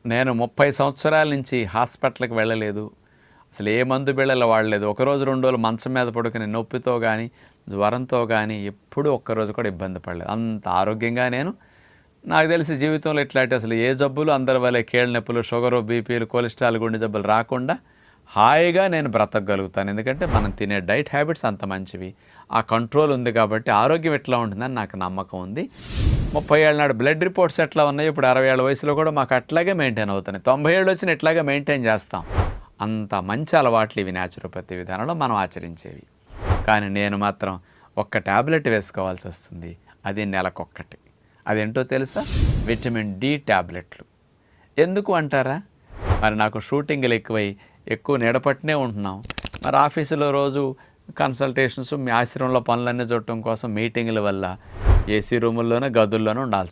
నేను 30 సంవత్సరాల నుంచి హాస్పిటల్‌కి వెళ్ళలేదు. అసలు ఏ మందు బిళ్ళలు వాడలేదు. ఒకరోజు 2 రోజులు మంచం మీద పడుకుని నొప్పితో గానీ, జ్వరంతో గానీ ఎప్పుడూ ఒక్కరోజు కూడా ఇబ్బంది పడలేదు. అంత ఆరోగ్యంగా నాకు తెలిసి జీవితంలో ఇట్లాంటి అసలు ఏ జబ్బులు అందరి వలె కీళ్ళ నొప్పులు, షుగరు, బీపీలు, కొలెస్ట్రాల్, గుండె జబ్బులు రాకుండా హాయిగా నేను బ్రతకగలుగుతాను. ఎందుకంటే మనం తినే డైట్ హ్యాబిట్స్ అంత మంచివి. ఆ కంట్రోల్ ఉంది కాబట్టి ఆరోగ్యం ఎట్లా ఉంటుందని నాకు నమ్మకం ఉంది. 30 ఏళ్ళ నాడు బ్లడ్ రిపోర్ట్స్ ఎట్లా ఉన్నాయో ఇప్పుడు 60 ఏళ్ళ వయసులో కూడా మాకు అట్లాగే మెయింటైన్ అవుతున్నాయి. 90 ఏళ్ళు వచ్చిన ఇట్లాగే మెయింటైన్ చేస్తాం. అంత మంచి అలవాట్లు ఇవి న్యాచురోపతి విధానంలో మనం ఆచరించేవి. కానీ నేను మాత్రం ఒక్క ట్యాబ్లెట్ వేసుకోవాల్సి వస్తుంది. అది నెలకొక్కటి. అదేంటో తెలుసా? విటమిన్ డి ట్యాబ్లెట్లు. ఎందుకు అంటారా? మరి నాకు షూటింగ్లు ఎక్కువ నీడపట్టునే ఉంటున్నాం. మరి ఆఫీసులో రోజు కన్సల్టేషన్స్, మీ ఆశ్రమంలో పనులన్నీ చూడటం కోసం మీటింగుల వల్ల ఏసీ రూముల్లోనే గదుల్లోనే ఉండాల్సి